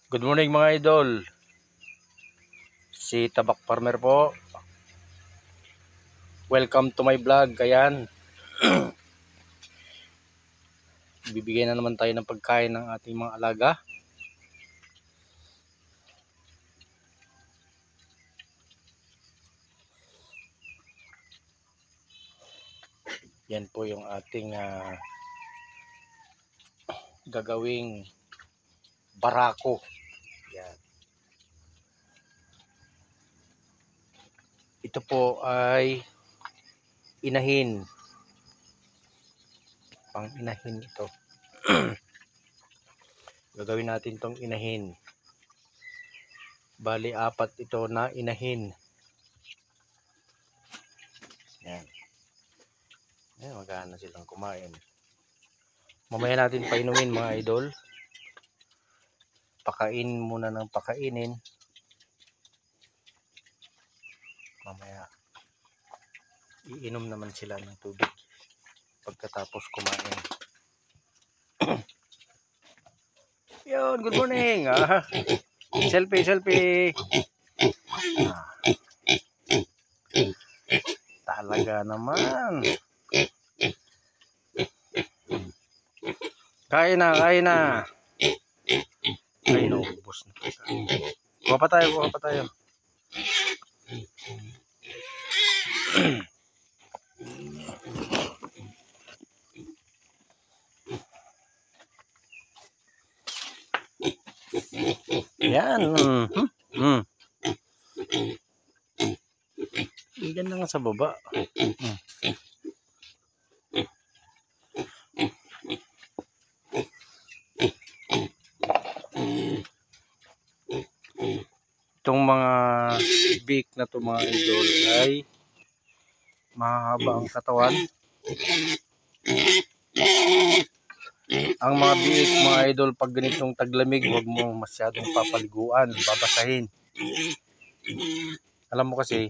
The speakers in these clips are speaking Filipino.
Good morning mga idol. Si Tabak Farmer po. Welcome to my vlog. Ayan. Bibigyan na naman tayo ng pagkain ng ating mga alaga. Yan po yung ating gagawing barako. Yan. Ito po ay inahin. Pang inahin ito. Gagawin natin tong inahin. Bali 4 ito na inahin. Yan. Ayan, magana silang kumain. Mamaya natin painumin mga idol. Pakain muna ng pakainin. Mamaya iinom naman sila ng tubig pagkatapos kumain. Yun, good morning. Selfie. Talaga naman. Kain na. Ay, naubos na. Kuha pa tayo. Yan. Diyan na nga sa baba. Itong mga beak na to mga idol ay mahaba ang katawan. Ang mga biik mga idol, pag ganitong taglamig, huwag mo masyadong papaliguan, babasahin. Alam mo kasi,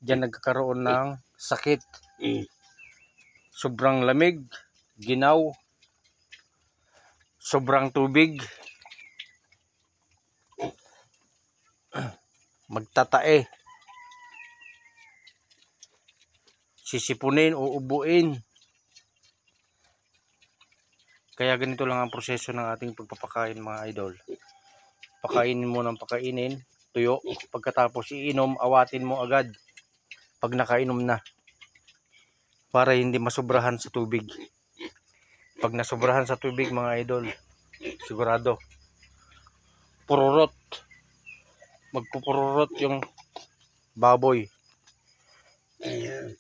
diyan nagkakaroon ng sakit. Sobrang lamig, ginaw, sobrang tubig, magtatae, sisipunin o ubuin. Kaya ganito lang ang proseso ng ating pagpapakain mga idol. Pakainin mo ng pakainin, tuyo. Pagkatapos iinom, awatin mo agad pag nakainom na. Para hindi masobrahan sa tubig. Pag nasobrahan sa tubig mga idol, sigurado pururot. Magpupururot yung baboy. Ayan.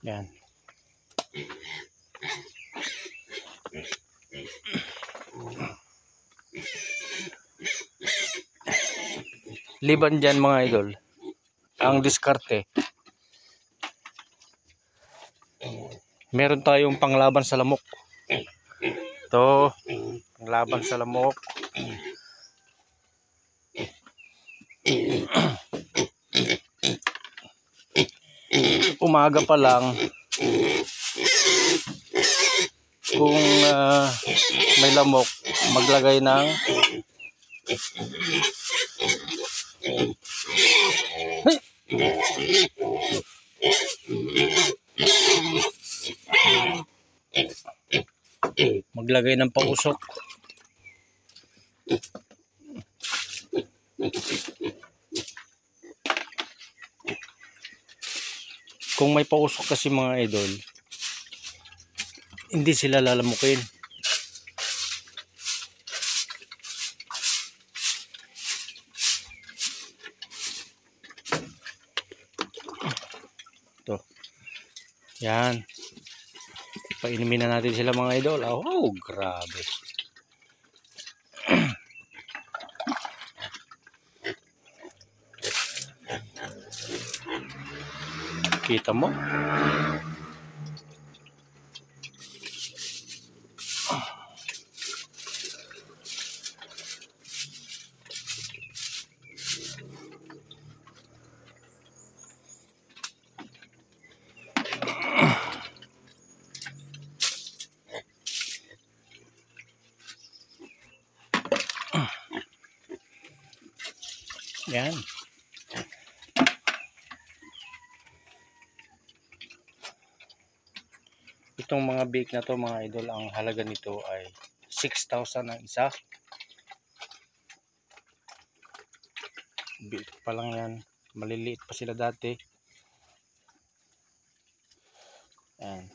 Yan. Liban dyan mga idol, ang diskarte. Meron tayong panglaban sa lamok. Ito, panglaban sa lamok. Umaga pa lang, kung may lamok, maglagay ng pausok. Kung may pausok kasi mga idol, hindi sila lalamukin. Ito. Yan. Painumin na natin sila mga idol. Oh, grabe. Kita mo? Yan. Itong mga bake na to mga idol, ang halaga nito ay 6,000 ang isa. Bake pa lang yan. Maliliit pa sila dati. Yan.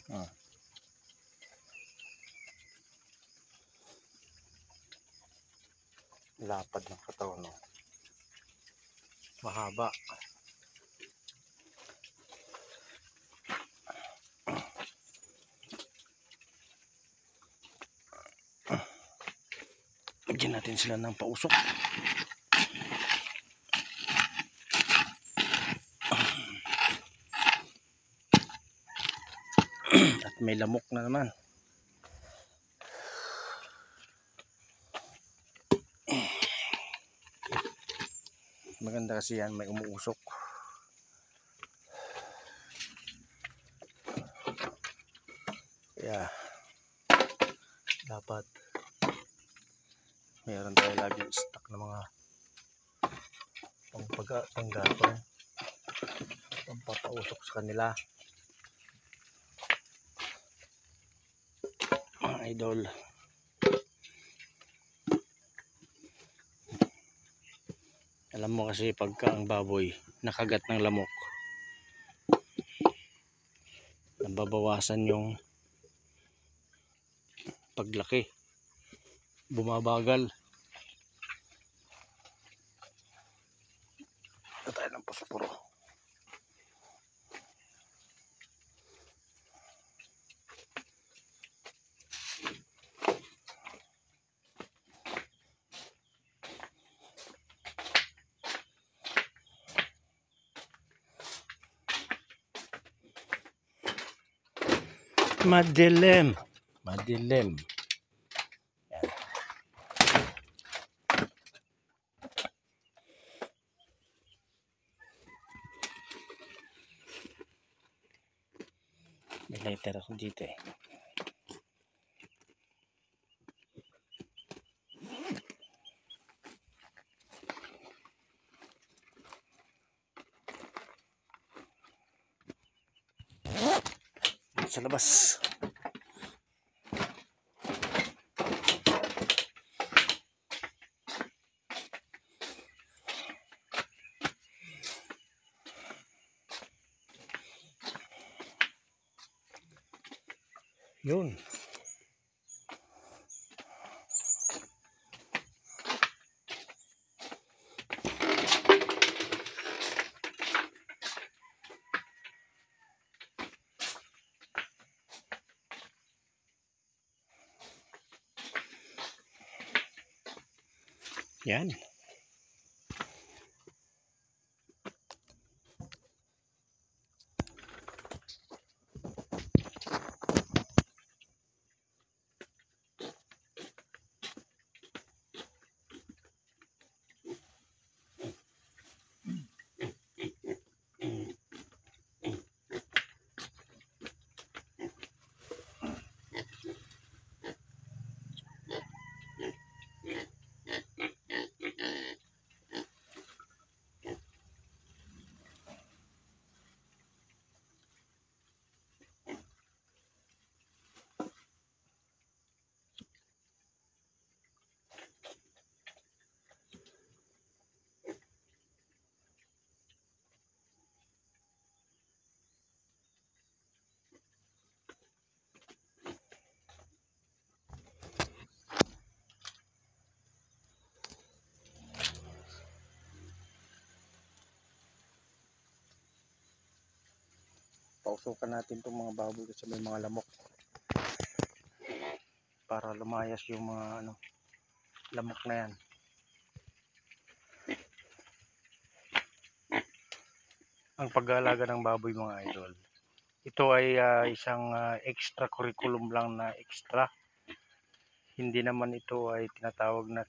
Ah. Lapad ng katawan, no? Mahaba. Bigyan natin sila ng pausok. At may lamok na naman. Maganda kasi yan, may umuusok. Kaya dapat mayroon tayo lagi stock ng mga panggatong, pampapausok sa kanila. Mga idol, alam mo kasi pagka ang baboy nakagat ng lamok, nababawasan yung paglaki, bumabagal. Ito tayo ng posporo. Madilim. Madilim. Yan. May lighter ako dito eh. Sa labas. Yun. Yan. Pausukan natin itong mga baboy kasi may mga lamok para lumayas yung mga lamok na yan. Ang pag-aalaga ng baboy mga idol, ito ay isang extra curriculum lang na extra. Hindi naman ito ay tinatawag na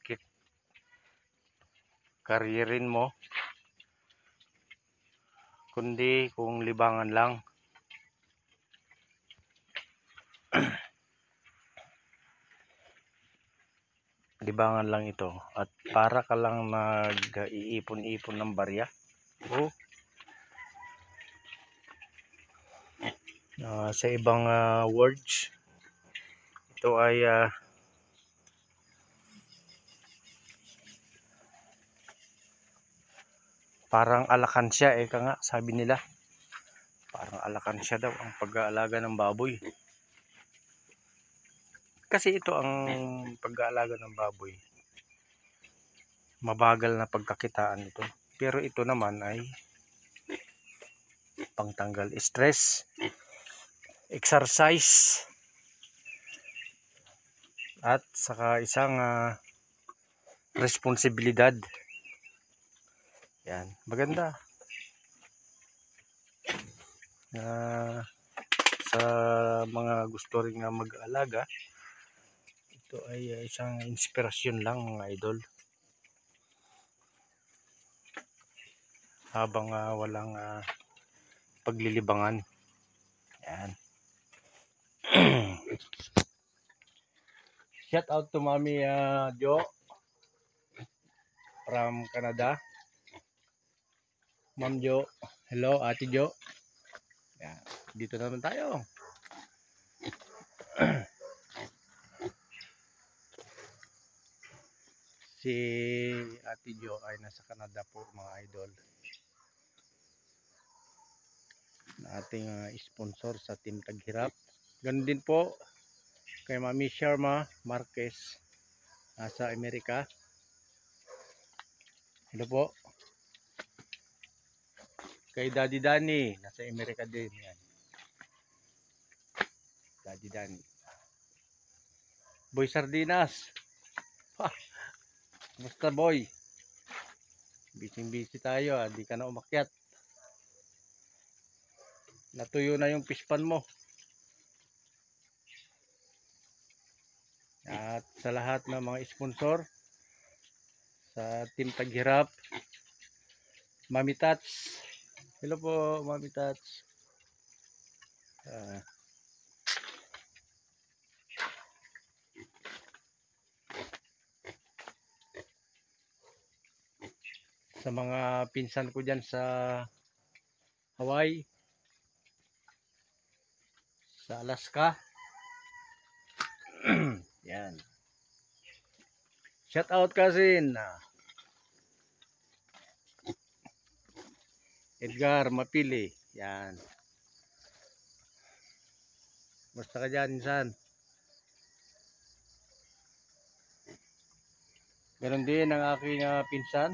karyerin mo, kundi kung libangan lang. Libangan lang ito at para ka lang nag-iipon-ipon ng barya. Oh. Sa ibang words, ito ay parang alakansya, eka nga sabi nila. Parang alakansya daw ang pag-aalaga ng baboy. Kasi ito ang pag-aalaga ng baboy, mabagal na pagkakitaan ito. Pero ito naman ay pangtanggal stress, exercise, at saka isang responsibilidad. Yan, maganda. Sa mga gusto rin nga mag-alaga, ito ay isang inspirasyon lang mga idol. Habang walang paglilibangan. Yan. Shout out to Mami Jo from Canada. Ma'am Jo. Hello, Ate Jo. Yan. Dito naman tayo. Si Ate Jo ay nasa Canada po mga idol. Na ating sponsor sa Team Taghirap. Ganun din po kay Mami Sharma Marquez nasa Amerika. Hello po. Kay Daddy Danny nasa Amerika din. Yan. Daddy Danny. Boy Sardinas. Basta boy. Busy tayo, di ka na umakyat. Natuyo na yung pispan mo. At sa lahat ng mga sponsor sa Team Taghirap, Mami Tats. Hello po, Mami Tats. Sa mga pinsan ko dyan sa Hawaii, sa Alaska. Yan. Shout out cousin. Edgar Mapili. Yan. Basta ka dyan, insan. Ganon din ang aking pinsan.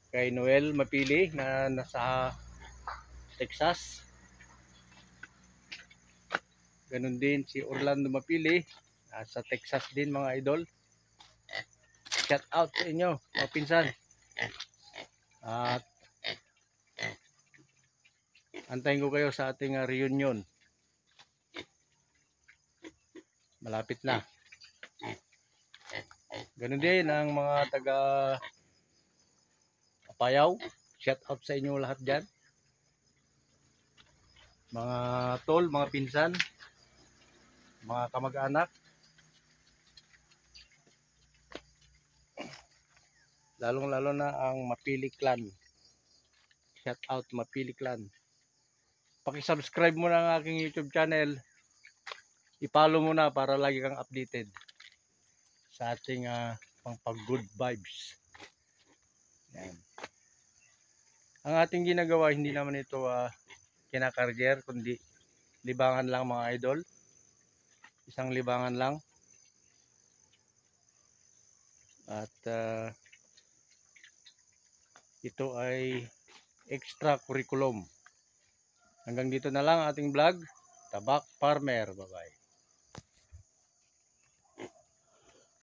Kay Noel Mapili na nasa Texas. Ganon din si Orlando Mapili sa Texas din mga idol. Shout out sa inyo mga pinsan. At antayin ko kayo sa ating reunion. Malapit na. Ganon din ang mga taga Apayao. Shout out sa inyo lahat dyan. Mga tol, mga pinsan, mga kamag-anak. Lalong-lalo na ang Mapili Clan. Shout out Mapili Clan. Paki-subscribe mo na ang aking YouTube channel. I-follow mo na para lagi kang updated sa ating pang-good vibes. Yan. Ang ating ginagawa, hindi naman ito kinakaryer, kundi libangan lang mga idol. Isang libangan lang. At ito ay extra curriculum. Hanggang dito na lang ating vlog. Tabak Farmer. Bye-bye.